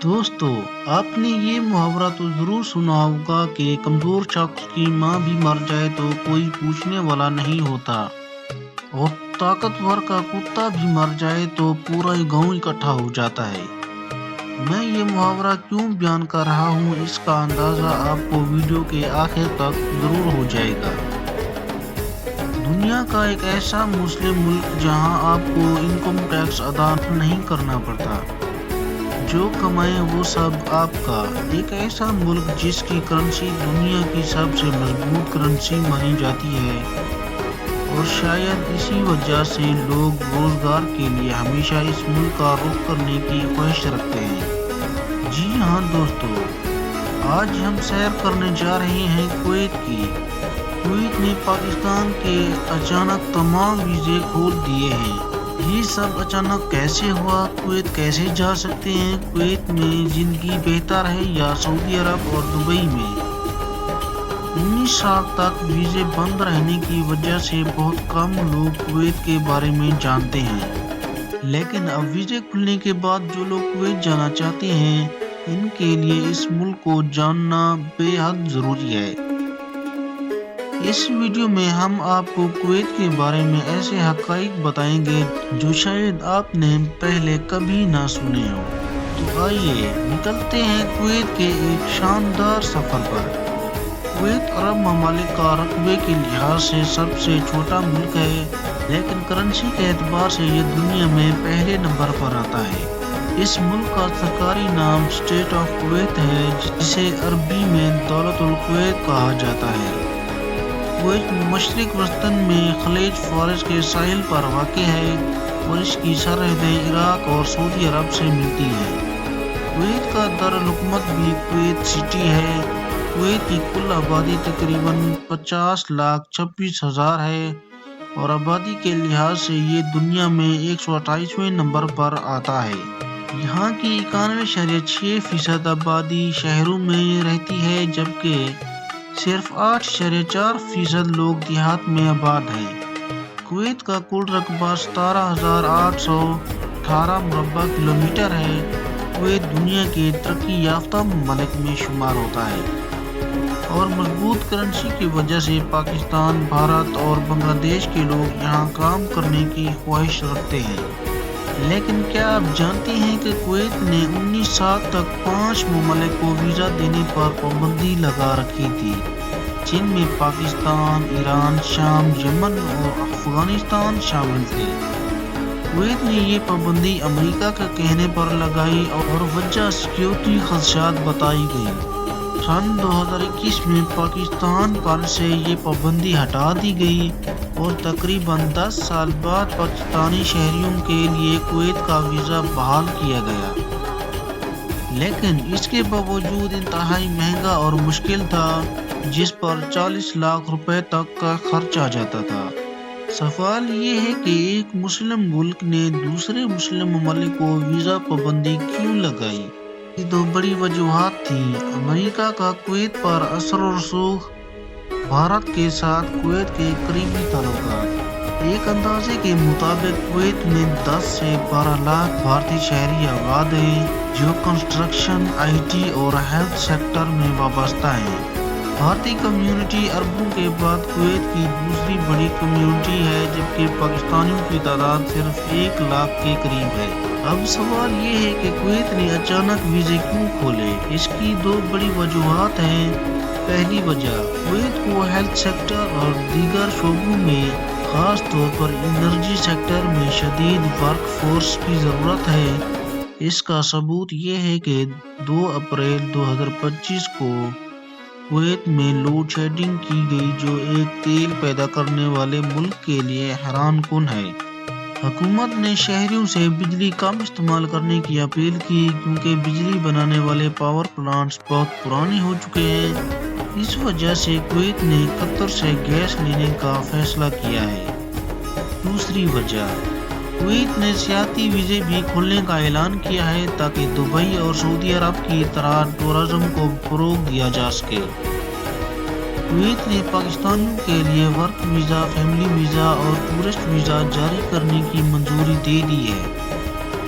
دوستو، آپ نے یہ محاورہ تو ضرور سنا ہوگا کہ کمزور شخص کی ماں بھی مر جائے تو کوئی پوچھنے والا نہیں ہوتا، اور طاقتور کا کتا بھی مر جائے تو پورا گاؤں اکٹھا ہو جاتا ہے۔ میں یہ محاورہ کیوں بیان کر رہا ہوں، اس کا اندازہ آپ کو ویڈیو کے آخر تک ضرور ہو جائے گا۔ دنیا کا ایک ایسا مسلم ملک جہاں آپ کو انکم ٹیکس ادا نہیں کرنا پڑتا، جو کمائیں وہ سب آپ کا، ایک ایسا ملک جس کی کرنسی دنیا کی سب سے مضبوط کرنسی مانی جاتی ہے، اور شاید اسی وجہ سے لوگ روزگار کے لیے ہمیشہ اس ملک کا رخ کرنے کی خواہش رکھتے ہیں۔ جی ہاں دوستو، آج ہم سیر کرنے جا رہے ہیں کویت کی۔ کویت نے پاکستان کے اچانک تمام ویزے کھول دیے ہیں۔ یہ سب اچانک کیسے ہوا؟ کویت کیسے جا سکتے ہیں؟ کویت میں زندگی بہتر ہے یا سعودی عرب اور دبئی میں؟ 19 سال تک ویزے بند رہنے کی وجہ سے بہت کم لوگ کویت کے بارے میں جانتے ہیں، لیکن اب ویزے کھلنے کے بعد جو لوگ کویت جانا چاہتے ہیں، ان کے لیے اس ملک کو جاننا بے حد ضروری ہے۔ اس ویڈیو میں ہم آپ کو کویت کے بارے میں ایسے حقائق بتائیں گے جو شاید آپ نے پہلے کبھی نہ سنے ہوں۔ تو آئیے نکلتے ہیں کویت کے ایک شاندار سفر پر۔ کویت عرب ممالک کا رقبے کے لحاظ سے سب سے چھوٹا ملک ہے، لیکن کرنسی کے اعتبار سے یہ دنیا میں پہلے نمبر پر آتا ہے۔ اس ملک کا سرکاری نام اسٹیٹ آف کویت ہے، جسے عربی میں دولت الکویت کہا جاتا ہے۔ کویت مشرق وسطی میں خلیج فارس کے ساحل پر واقع ہے، اور اس کی سرحدیں عراق اور سعودی عرب سے ملتی ہیں۔ کویت کا دارالحکومت بھی کویت سٹی ہے۔ کویت کی کل آبادی تقریباً 50,26,000 ہے، اور آبادی کے لحاظ سے یہ دنیا میں 128ویں نمبر پر آتا ہے۔ یہاں کی 91.6% آبادی شہروں میں رہتی ہے، جبکہ صرف 8.4% لوگ دیہات میں آباد ہیں۔ کویت کا کل رقبہ 17,818 مربع کلومیٹر ہے۔ کویت دنیا کے ترقی یافتہ ممالک میں شمار ہوتا ہے، اور مضبوط کرنسی کی وجہ سے پاکستان، بھارت اور بنگلہ دیش کے لوگ یہاں کام کرنے کی خواہش رکھتے ہیں۔ لیکن کیا آپ جانتے ہیں کہ کویت نے 19 سال تک 5 ممالک کو ویزا دینے پر پابندی لگا رکھی تھی، جن میں پاکستان، ایران، شام، یمن اور افغانستان شامل تھے۔ کویت نے یہ پابندی امریکہ کے کہنے پر لگائی، اور وجہ سیکیورٹی خدشات بتائی گئی۔ سن 2021 میں پاکستان پر سے یہ پابندی ہٹا دی گئی، اور تقریباً 10 سال بعد پاکستانی شہریوں کے لیے کویت کا ویزا بحال کیا گیا، لیکن اس کے باوجود انتہائی مہنگا اور مشکل تھا، جس پر 40 لاکھ روپے تک کا خرچ آ جاتا تھا۔ سوال یہ ہے کہ ایک مسلم ملک نے دوسرے مسلم ممالک کو ویزا پابندی کیوں لگائی؟ یہ دو بڑی وجوہات تھیں: امریکہ کا کویت پر اثر و رسوخ، بھارت کے ساتھ کویت کے قریبی تعلقات۔ ایک اندازے کے مطابق کویت میں 10 سے 12 لاکھ بھارتی شہری آباد ہیں، جو کنسٹرکشن، آئی ٹی اور ہیلتھ سیکٹر میں وابستہ ہیں۔ بھارتی کمیونٹی عربوں کے بعد کویت کی دوسری بڑی کمیونٹی ہے، جبکہ پاکستانیوں کی تعداد صرف 1 لاکھ کے قریب ہے۔ اب سوال یہ ہے کہ کویت نے اچانک ویزے کیوں کھولے؟ اس کی 2 بڑی وجوہات ہیں۔ پہلی وجہ، کویت کو ہیلتھ سیکٹر اور دیگر شعبوں میں، خاص طور پر انرجی سیکٹر میں شدید ورک فورس کی ضرورت ہے۔ اس کا ثبوت یہ ہے کہ 2 اپریل 2025 کو کویت میں لوڈ شیڈنگ کی گئی، جو ایک تیل پیدا کرنے والے ملک کے لیے حیران کن ہے۔ حکومت نے شہریوں سے بجلی کم استعمال کرنے کی اپیل کی، کیونکہ بجلی بنانے والے پاور پلانٹس بہت پرانے ہو چکے ہیں۔ اس وجہ سے کویت نے قطر سے گیس لینے کا فیصلہ کیا ہے۔ دوسری وجہ، کویت نے سیاحتی ویزے بھی کھولنے کا اعلان کیا ہے، تاکہ دبئی اور سعودی عرب کی طرح ٹورازم کو فروغ دیا جا سکے۔ کویت نے پاکستانیوں کے لیے ورک ویزا، فیملی ویزا اور ٹورسٹ ویزا جاری کرنے کی منظوری دے دی ہے۔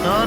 4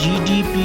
GDP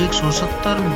170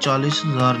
40,000